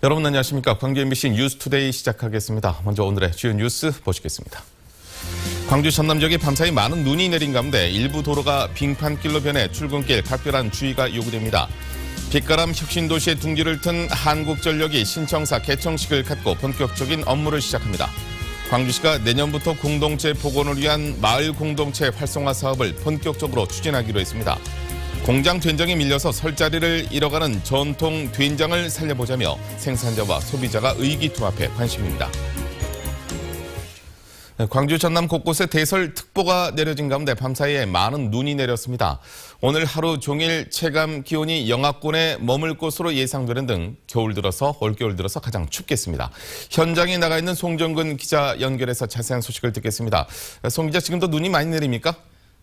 여러분 안녕하십니까. 광주 MBC 뉴스투데이 시작하겠습니다. 먼저 오늘의 주요 뉴스 보시겠습니다. 광주 전남 지역에 밤사이 많은 눈이 내린 가운데 일부 도로가 빙판길로 변해 출근길 각별한 주의가 요구됩니다. 빛가람 혁신도시의 둥지를 튼 한국전력이 신청사 개청식을 갖고 본격적인 업무를 시작합니다. 광주시가 내년부터 공동체 복원을 위한 마을 공동체 활성화 사업을 본격적으로 추진하기로 했습니다. 공장 된장에 밀려서 설 자리를 잃어가는 전통 된장을 살려보자며 생산자와 소비자가 의기투합해 관심입니다. 광주 전남 곳곳에 대설특보가 내려진 가운데 밤사이에 많은 눈이 내렸습니다. 오늘 하루 종일 체감 기온이 영하권에 머물 것으로 예상되는 등 올겨울 들어서 가장 춥겠습니다. 현장에 나가 있는 송정근 기자 연결해서 자세한 소식을 듣겠습니다. 송 기자, 지금도 눈이 많이 내립니까?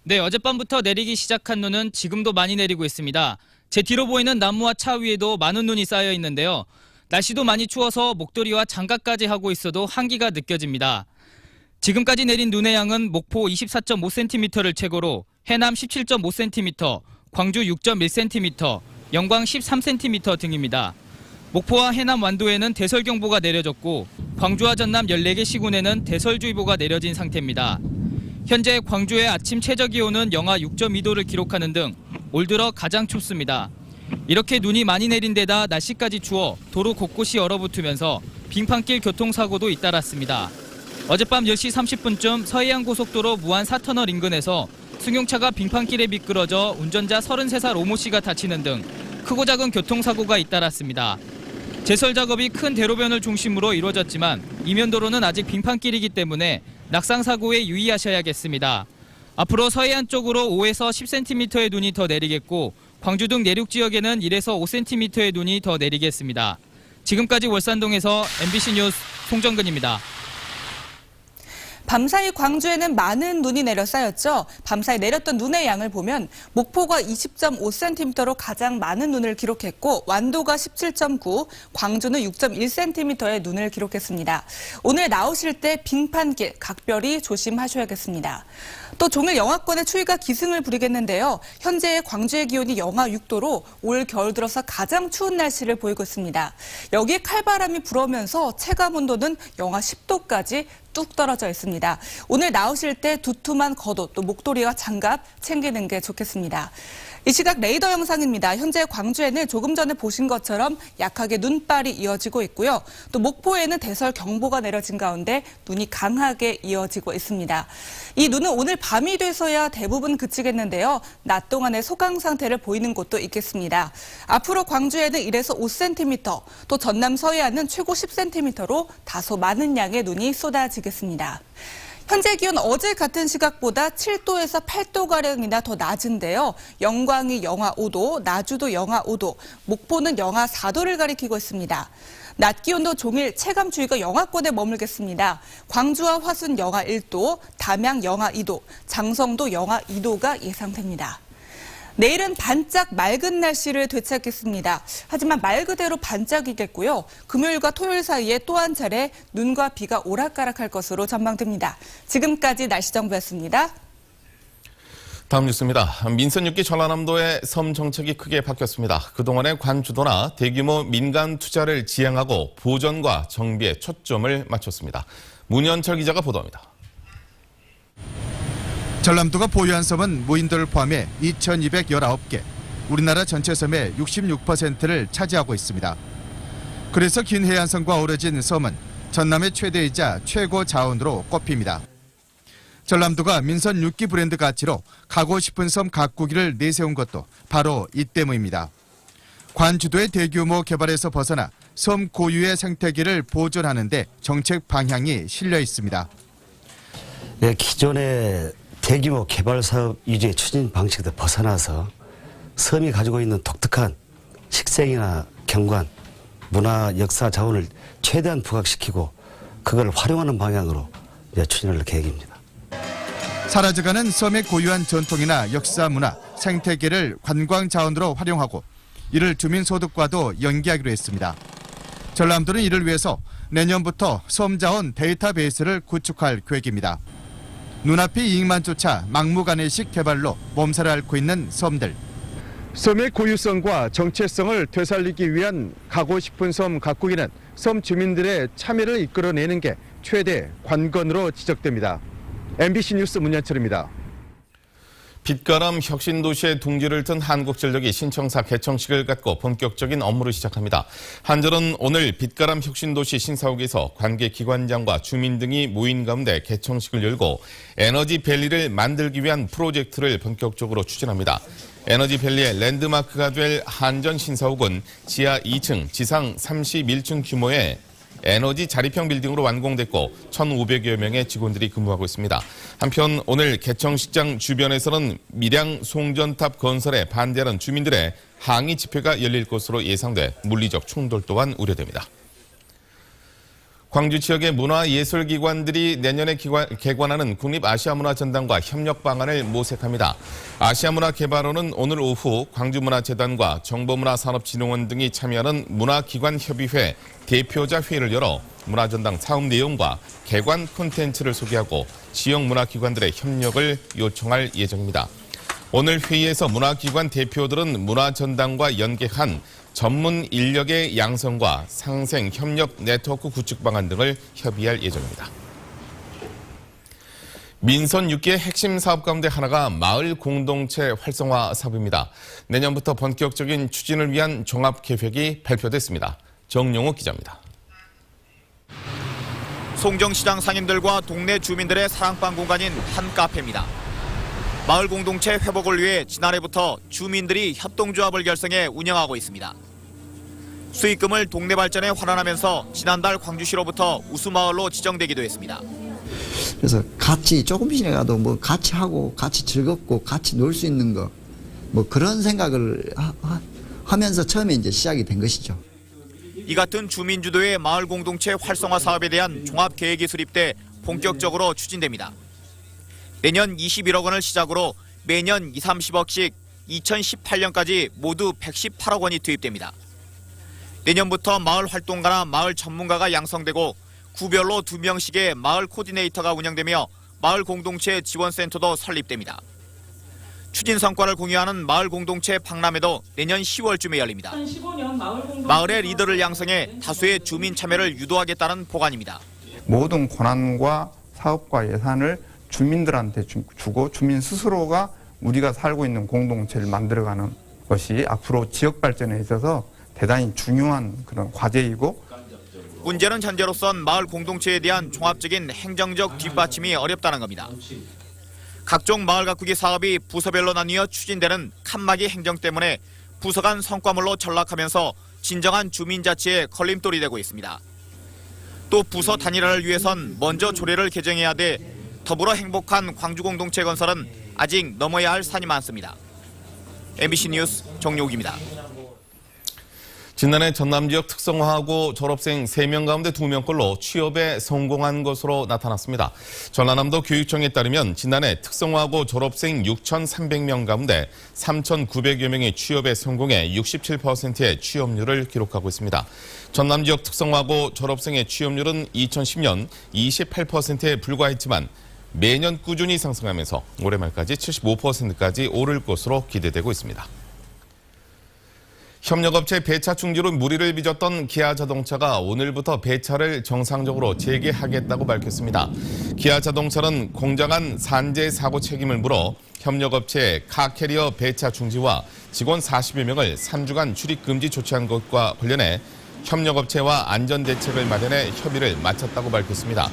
네, 어젯밤부터 내리기 시작한 눈은 지금도 많이 내리고 있습니다. 제 뒤로 보이는 나무와 차 위에도 많은 눈이 쌓여 있는데요. 날씨도 많이 추워서 목도리와 장갑까지 하고 있어도 한기가 느껴집니다. 지금까지 내린 눈의 양은 목포 24.5cm를 최고로 해남 17.5cm, 광주 6.1cm, 영광 13cm 등입니다. 목포와 해남 완도에는 대설경보가 내려졌고 광주와 전남 14개 시군에는 대설주의보가 내려진 상태입니다. 현재 광주의 아침 최저기온은 영하 6.2도를 기록하는 등 올 들어 가장 춥습니다. 이렇게 눈이 많이 내린 데다 날씨까지 추워 도로 곳곳이 얼어붙으면서 빙판길 교통사고도 잇따랐습니다. 어젯밤 10시 30분쯤 서해안고속도로 무안 4터널 인근에서 승용차가 빙판길에 미끄러져 운전자 33살 오모 씨가 다치는 등 크고 작은 교통사고가 잇따랐습니다. 제설 작업이 큰 대로변을 중심으로 이루어졌지만 이면도로는 아직 빙판길이기 때문에 낙상사고에 유의하셔야겠습니다. 앞으로 서해안 쪽으로 5에서 10cm의 눈이 더 내리겠고 광주 등 내륙 지역에는 1에서 5cm의 눈이 더 내리겠습니다. 지금까지 월산동에서 MBC 뉴스 송정근입니다. 밤사이 광주에는 많은 눈이 내려 쌓였죠. 밤사이 내렸던 눈의 양을 보면 목포가 20.5cm로 가장 많은 눈을 기록했고 완도가 17.9, 광주는 6.1cm의 눈을 기록했습니다. 오늘 나오실 때 빙판길 각별히 조심하셔야겠습니다. 또 종일 영하권의 추위가 기승을 부리겠는데요. 현재 광주의 기온이 영하 6도로 올 겨울 들어서 가장 추운 날씨를 보이고 있습니다. 여기에 칼바람이 불어오면서 체감 온도는 영하 10도까지 뚝 떨어져 있습니다. 오늘 나오실 때 두툼한 겉옷, 또 목도리와 장갑 챙기는 게 좋겠습니다. 이 시각 레이더 영상입니다. 현재 광주에는 조금 전에 보신 것처럼 약하게 눈발이 이어지고 있고요. 또 목포에는 대설 경보가 내려진 가운데 눈이 강하게 이어지고 있습니다. 이 눈은 오늘 밤이 돼서야 대부분 그치겠는데요. 낮 동안의 소강 상태를 보이는 곳도 있겠습니다. 앞으로 광주에는 1에서 5cm, 또 전남 서해안은 최고 10cm로 다소 많은 양의 눈이 쏟아지겠습니다. 현재 기온 어제 같은 시각보다 7도에서 8도가량이나 더 낮은데요. 영광이 영하 5도, 나주도 영하 5도, 목포는 영하 4도를 가리키고 있습니다. 낮 기온도 종일 체감추위가 영하권에 머물겠습니다. 광주와 화순 영하 1도, 담양 영하 2도, 장성도 영하 2도가 예상됩니다. 내일은 반짝 맑은 날씨를 되찾겠습니다. 하지만 말 그대로 반짝이겠고요. 금요일과 토요일 사이에 또 한 차례 눈과 비가 오락가락할 것으로 전망됩니다. 지금까지 날씨 정보였습니다. 다음 뉴스입니다. 민선 6기 전라남도의 섬 정책이 크게 바뀌었습니다. 그동안의 관주도나 대규모 민간 투자를 지향하고 보전과 정비에 초점을 맞췄습니다. 문현철 기자가 보도합니다. 전남도가 보유한 섬은 무인도를 포함해 2,219개, 우리나라 전체 섬의 66%를 차지하고 있습니다. 그래서 긴 해안선과 어우러진 섬은 전남의 최대이자 최고 자원으로 꼽힙니다. 전남도가 민선 6기 브랜드 가치로 가고 싶은 섬 가꾸기를 내세운 것도 바로 이 때문입니다. 관주도의 대규모 개발에서 벗어나 섬 고유의 생태계를 보존하는 데 정책 방향이 실려 있습니다. 네, 기존의 대규모 개발 사업 위주의 추진 방식에서 벗어나서 섬이 가지고 있는 독특한 식생이나 경관, 문화, 역사 자원을 최대한 부각시키고 그걸 활용하는 방향으로 추진할 계획입니다. 사라져가는 섬의 고유한 전통이나 역사, 문화, 생태계를 관광 자원으로 활용하고 이를 주민소득과도 연계하기로 했습니다. 전남도는 이를 위해서 내년부터 섬 자원 데이터베이스를 구축할 계획입니다. 눈앞의 이익만 쫓아 막무가내식 개발로 몸살을 앓고 있는 섬들. 섬의 고유성과 정체성을 되살리기 위한 가고 싶은 섬 가꾸기는 섬 주민들의 참여를 이끌어내는 게 최대 관건으로 지적됩니다. MBC 뉴스 문현철입니다. 빛가람 혁신도시의 둥지를 튼 한국전력이 신청사 개청식을 갖고 본격적인 업무를 시작합니다. 한전은 오늘 빛가람 혁신도시 신사옥에서 관계기관장과 주민 등이 모인 가운데 개청식을 열고 에너지밸리를 만들기 위한 프로젝트를 본격적으로 추진합니다. 에너지밸리의 랜드마크가 될 한전 신사옥은 지하 2층, 지상 31층 규모의 에너지 자립형 빌딩으로 완공됐고 1,500여 명의 직원들이 근무하고 있습니다. 한편 오늘 개청식장 주변에서는 밀양 송전탑 건설에 반대하는 주민들의 항의 집회가 열릴 것으로 예상돼 물리적 충돌 또한 우려됩니다. 광주 지역의 문화예술기관들이 내년에 개관하는 국립아시아문화전당과 협력 방안을 모색합니다. 아시아문화개발원은 오늘 오후 광주문화재단과 정보문화산업진흥원 등이 참여하는 문화기관협의회 대표자 회의를 열어 문화전당 사업 내용과 개관 콘텐츠를 소개하고 지역 문화기관들의 협력을 요청할 예정입니다. 오늘 회의에서 문화기관 대표들은 문화전당과 연계한 전문 인력의 양성과 상생 협력 네트워크 구축 방안 등을 협의할 예정입니다. 민선 6기의 핵심 사업 가운데 하나가 마을 공동체 활성화 사업입니다. 내년부터 본격적인 추진을 위한 종합 계획이 발표됐습니다. 정용욱 기자입니다. 송정시장 상인들과 동네 주민들의 사랑방 공간인 한 카페입니다. 마을 공동체 회복을 위해 지난해부터 주민들이 협동조합을 결성해 운영하고 있습니다. 수익금을 동네 발전에 환원하면서 지난달 광주시로부터 우수마을로 지정되기도 했습니다. 그래서 같이 조금씩이라도 뭐 같이 하고 같이 즐겁고 같이 놀 수 있는 거 뭐 그런 생각을 하면서 처음에 이제 시작이 된 것이죠. 이 같은 주민 주도의 마을 공동체 활성화 사업에 대한 종합 계획이 수립돼 본격적으로 추진됩니다. 내년 21억 원을 시작으로 매년 2, 30억씩 2018년까지 모두 118억 원이 투입됩니다. 내년부터 마을 활동가나 마을 전문가가 양성되고 구별로 2명씩의 마을 코디네이터가 운영되며 마을 공동체 지원센터도 설립됩니다. 추진 성과를 공유하는 마을 공동체 박람회도 내년 10월쯤에 열립니다. 마을의 리더를 양성해 다수의 주민 참여를 유도하겠다는 보관입니다. 모든 권한과 사업과 예산을 주민들한테 주고 주민 스스로가 우리가 살고 있는 공동체를 만들어가는 것이 앞으로 지역 발전에 있어서 대단히 중요한 그런 과제이고, 문제는 현재로선 마을 공동체에 대한 종합적인 행정적 뒷받침이 어렵다는 겁니다. 각종 마을 가꾸기 사업이 부서별로 나뉘어 추진되는 칸막이 행정 때문에 부서 간 성과물로 전락하면서 진정한 주민자치에 걸림돌이 되고 있습니다. 또 부서 단일화를 위해선 먼저 조례를 개정해야 돼 더불어 행복한 광주 공동체 건설은 아직 넘어야 할 산이 많습니다. MBC 뉴스 정용욱입니다. 지난해 전남 지역 특성화하고 졸업생 3명 가운데 2명꼴로 취업에 성공한 것으로 나타났습니다. 전라남도 교육청에 따르면 지난해 특성화하고 졸업생 6,300명 가운데 3,900여 명이 취업에 성공해 67%의 취업률을 기록하고 있습니다. 전남 지역 특성화하고 졸업생의 취업률은 2010년 28%에 불과했지만 매년 꾸준히 상승하면서 올해 말까지 75%까지 오를 것으로 기대되고 있습니다. 협력업체 배차 중지로 물의를 빚었던 기아자동차가 오늘부터 배차를 정상적으로 재개하겠다고 밝혔습니다. 기아자동차는 공장 안 산재 사고 책임을 물어 협력업체의 카캐리어 배차 중지와 직원 40여 명을 3주간 출입 금지 조치한 것과 관련해 협력업체와 안전대책을 마련해 협의를 마쳤다고 밝혔습니다.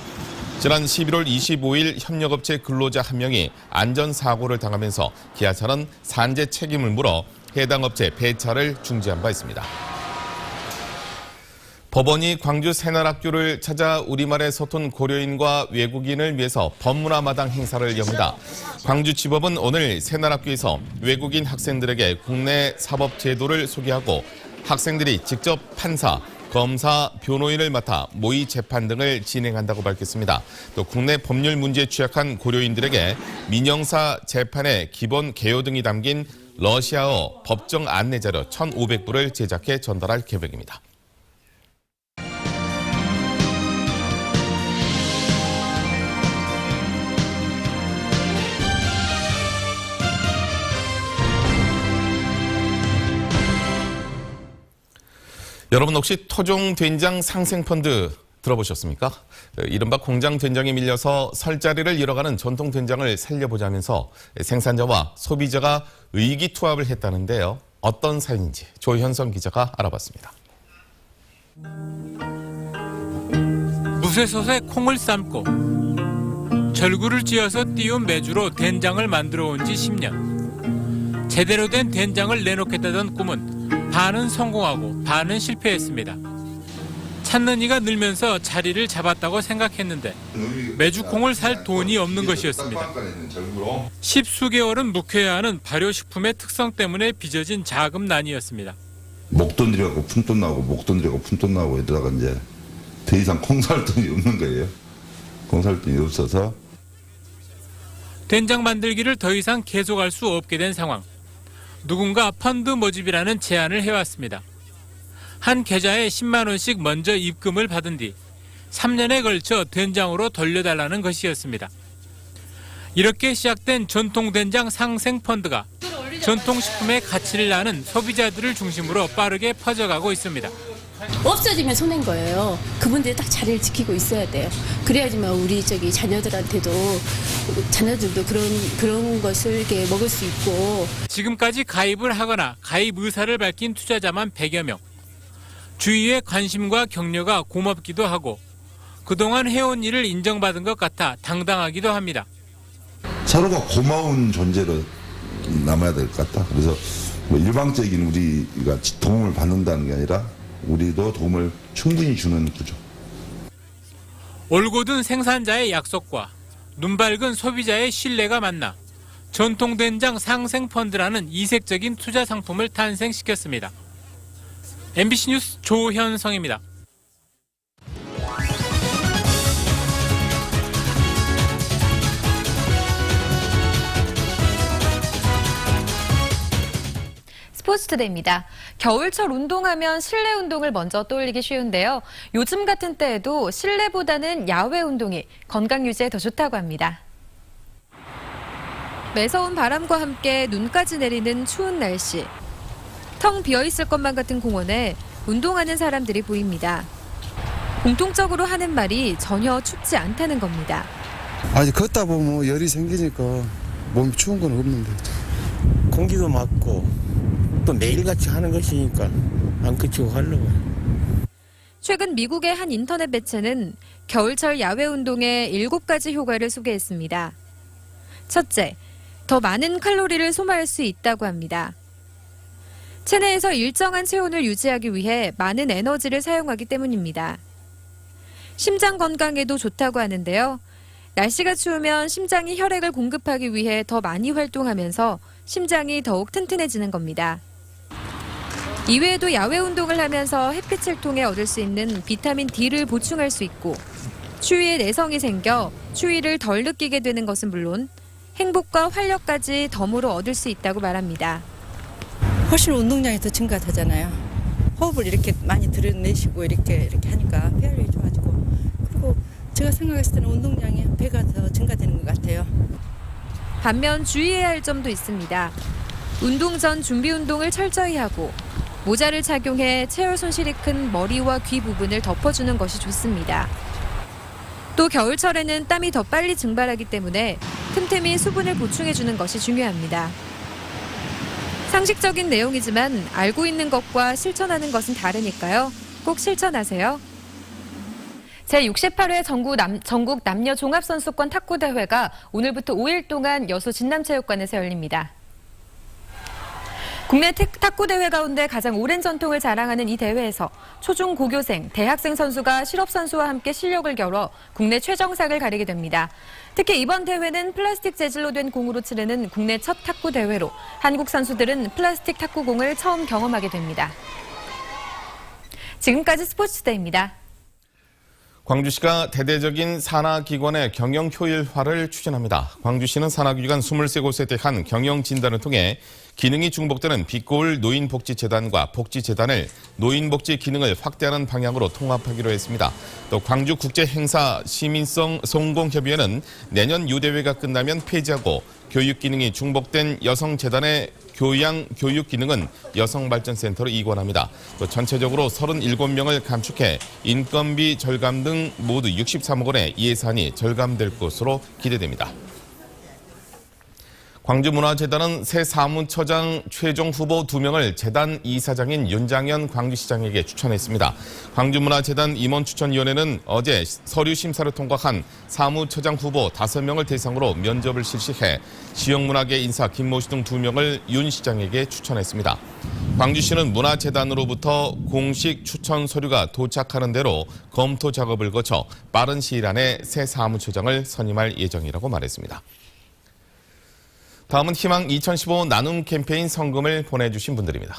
지난 11월 25일 협력업체 근로자 1명이 안전사고를 당하면서 기아차는 산재 책임을 물어 해당 업체 배차를 중지한 바 있습니다. 법원이 광주 새날학교를 찾아 우리말에 서툰 고려인과 외국인을 위해서 법문화마당 행사를 엽니다. 광주지법은 오늘 새날학교에서 외국인 학생들에게 국내 사법제도를 소개하고 학생들이 직접 판사, 검사, 변호인을 맡아 모의 재판 등을 진행한다고 밝혔습니다. 또 국내 법률 문제에 취약한 고려인들에게 민형사 재판의 기본 개요 등이 담긴 러시아어 법정 안내자료 1,500부를 제작해 전달할 계획입니다. 여러분 혹시 토종 된장 상생펀드 들어보셨습니까? 이른바 공장 된장에 밀려서 설 자리를 잃어가는 전통 된장을 살려보자면서 생산자와 소비자가 의기투합을 했다는데요. 어떤 사연인지 조현성 기자가 알아봤습니다. 무쇠솥에 콩을 삶고 절구를 찧어서 띄운 메주로 된장을 만들어 온 지 10년. 제대로 된 된장을 내놓겠다던 꿈은 반은 성공하고 반은 실패했습니다. 찾는 이가 늘면서 자리를 잡았다고 생각했는데 메주콩을 살 돈이 없는 것이었습니다. 10수개월은 묵혀야 하는 발효식품의 특성 때문에 빚어진 자금난이었습니다. 목돈 들여갖고 푼돈 나오고 목돈 들여갖고 푼돈 나오고 이러다가 이제 더 이상 콩 살 돈이 없는 거예요. 콩 살 돈이 없어서 된장 만들기를 더 이상 계속할 수 없게 된 상황. 누군가 펀드 모집이라는 제안을 해왔습니다. 한 계좌에 10만 원씩 먼저 입금을 받은 뒤 3년에 걸쳐 된장으로 돌려달라는 것이었습니다. 이렇게 시작된 전통된장 상생펀드가 전통식품의 가치를 나는 소비자들을 중심으로 빠르게 퍼져가고 있습니다. 없어지면 손해인 거예요. 그분들이 딱 자리를 지키고 있어야 돼요. 그래야지만 우리 자녀들한테도 자녀들도 그런 것을 이렇게 먹을 수 있고. 지금까지 가입을 하거나 가입 의사를 밝힌 투자자만 100여 명. 주위의 관심과 격려가 고맙기도 하고 그동안 해온 일을 인정받은 것 같아 당당하기도 합니다. 서로가 고마운 존재로 남아야 될 것 같다. 그래서 뭐 일방적인 우리가 도움을 받는다는 게 아니라 우리도 도움을 충분히 주는 구조. 올곧은 생산자의 약속과 눈밝은 소비자의 신뢰가 만나 전통된장 상생펀드라는 이색적인 투자 상품을 탄생시켰습니다. MBC 뉴스 조현성입니다. 스포츠투데이입니다. 겨울철 운동하면 실내 운동을 먼저 떠올리기 쉬운데요. 요즘 같은 때에도 실내보다는 야외 운동이 건강 유지에 더 좋다고 합니다. 매서운 바람과 함께 눈까지 내리는 추운 날씨. 텅 비어있을 것만 같은 공원에 운동하는 사람들이 보입니다. 공통적으로 하는 말이 전혀 춥지 않다는 겁니다. 아니 걷다 보면 열이 생기니까 몸이 추운 건 없는데 공기도 맑고 또 매일같이 하는 것이니까 안 그치고 하려고. 최근 미국의 한 인터넷 매체는 겨울철 야외 운동의 7가지 효과를 소개했습니다. 첫째, 더 많은 칼로리를 소모할 수 있다고 합니다. 체내에서 일정한 체온을 유지하기 위해 많은 에너지를 사용하기 때문입니다. 심장 건강에도 좋다고 하는데요. 날씨가 추우면 심장이 혈액을 공급하기 위해 더 많이 활동하면서 심장이 더욱 튼튼해지는 겁니다. 이외에도 야외 운동을 하면서 햇빛을 통해 얻을 수 있는 비타민 D를 보충할 수 있고 추위에 내성이 생겨 추위를 덜 느끼게 되는 것은 물론 행복과 활력까지 덤으로 얻을 수 있다고 말합니다. 훨씬 운동량이 더 증가하잖아요. 호흡을 이렇게 많이 들여내시고 이렇게 하니까 폐활량이 좋아지고 그리고 제가 생각했을 때는 운동량이 배가 더 증가되는 것 같아요. 반면 주의해야 할 점도 있습니다. 운동 전 준비 운동을 철저히 하고 모자를 착용해 체열 손실이 큰 머리와 귀 부분을 덮어주는 것이 좋습니다. 또 겨울철에는 땀이 더 빨리 증발하기 때문에 틈틈이 수분을 보충해주는 것이 중요합니다. 상식적인 내용이지만 알고 있는 것과 실천하는 것은 다르니까요. 꼭 실천하세요. 제68회 전국 남녀 종합선수권 탁구대회가 오늘부터 5일 동안 여수 진남체육관에서 열립니다. 국내 탁구대회 가운데 가장 오랜 전통을 자랑하는 이 대회에서 초중 고교생, 대학생 선수가 실업선수와 함께 실력을 겨뤄 국내 최정상을 가리게 됩니다. 특히 이번 대회는 플라스틱 재질로 된 공으로 치르는 국내 첫 탁구대회로 한국 선수들은 플라스틱 탁구공을 처음 경험하게 됩니다. 지금까지 스포츠투데이입니다. 광주시가 대대적인 산하기관의 경영 효율화를 추진합니다. 광주시는 산하기관 23곳에 대한 경영 진단을 통해 기능이 중복되는 빛고울 노인복지재단과 복지재단을 노인복지 기능을 확대하는 방향으로 통합하기로 했습니다. 또 광주국제행사 시민성 성공협의회는 내년 유대회가 끝나면 폐지하고 교육 기능이 중복된 여성재단의 교양 교육 기능은 여성발전센터로 이관합니다. 또 전체적으로 37명을 감축해 인건비 절감 등 모두 63억 원의 예산이 절감될 것으로 기대됩니다. 광주문화재단은 새 사무처장 최종 후보 2명을 재단 이사장인 윤장현 광주시장에게 추천했습니다. 광주문화재단 임원추천위원회는 어제 서류 심사를 통과한 사무처장 후보 5명을 대상으로 면접을 실시해 지역문화계 인사 김모 씨 등 2명을 윤 시장에게 추천했습니다. 광주시는 문화재단으로부터 공식 추천 서류가 도착하는 대로 검토 작업을 거쳐 빠른 시일 안에 새 사무처장을 선임할 예정이라고 말했습니다. 다음은 희망 2015 나눔 캠페인 성금을 보내주신 분들입니다.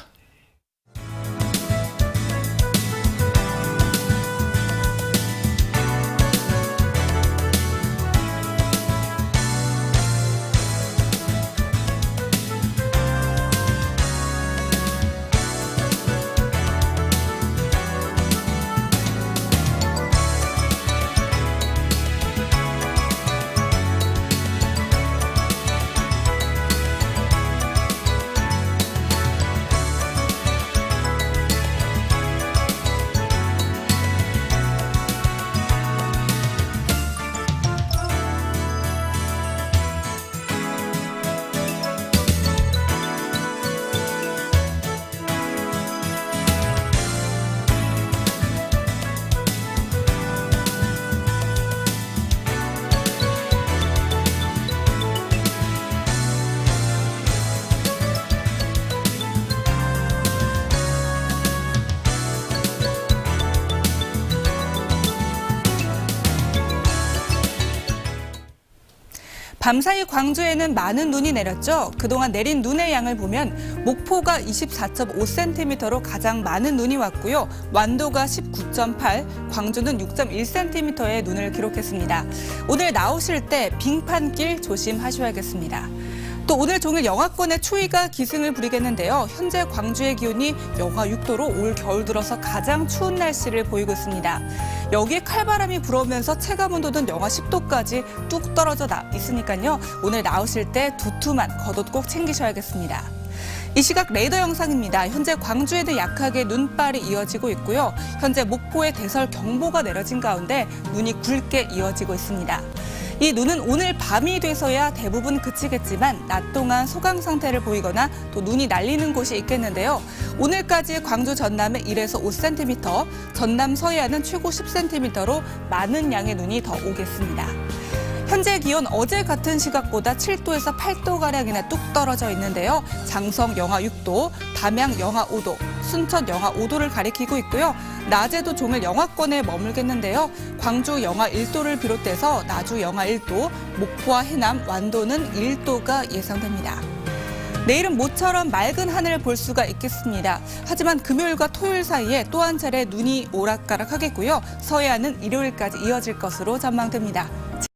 밤사이 광주에는 많은 눈이 내렸죠. 그동안 내린 눈의 양을 보면 목포가 24.5cm로 가장 많은 눈이 왔고요. 완도가 19.8, 광주는 6.1cm의 눈을 기록했습니다. 오늘 나오실 때 빙판길 조심하셔야겠습니다. 또 오늘 종일 영하권의 추위가 기승을 부리겠는데요. 현재 광주의 기온이 영하 6도로 올 겨울 들어서 가장 추운 날씨를 보이고 있습니다. 여기에 칼바람이 불어오면서 체감온도는 영하 10도까지 뚝 떨어져 있으니까요. 오늘 나오실 때 두툼한 겉옷 꼭 챙기셔야겠습니다. 이 시각 레이더 영상입니다. 현재 광주에도 약하게 눈발이 이어지고 있고요. 현재 목포에 대설 경보가 내려진 가운데 눈이 굵게 이어지고 있습니다. 이 눈은 오늘 밤이 돼서야 대부분 그치겠지만 낮 동안 소강 상태를 보이거나 또 눈이 날리는 곳이 있겠는데요. 오늘까지 광주 전남에 1에서 5cm, 전남 서해안은 최고 10cm로 많은 양의 눈이 더 오겠습니다. 현재 기온 어제 같은 시각보다 7도에서 8도가량이나 뚝 떨어져 있는데요. 장성 영하 6도, 담양 영하 5도, 순천 영하 5도를 가리키고 있고요. 낮에도 종일 영하권에 머물겠는데요. 광주 영하 1도를 비롯해서 나주 영하 1도, 목포와 해남, 완도는 1도가 예상됩니다. 내일은 모처럼 맑은 하늘을 볼 수가 있겠습니다. 하지만 금요일과 토요일 사이에 또 한 차례 눈이 오락가락하겠고요. 서해안은 일요일까지 이어질 것으로 전망됩니다.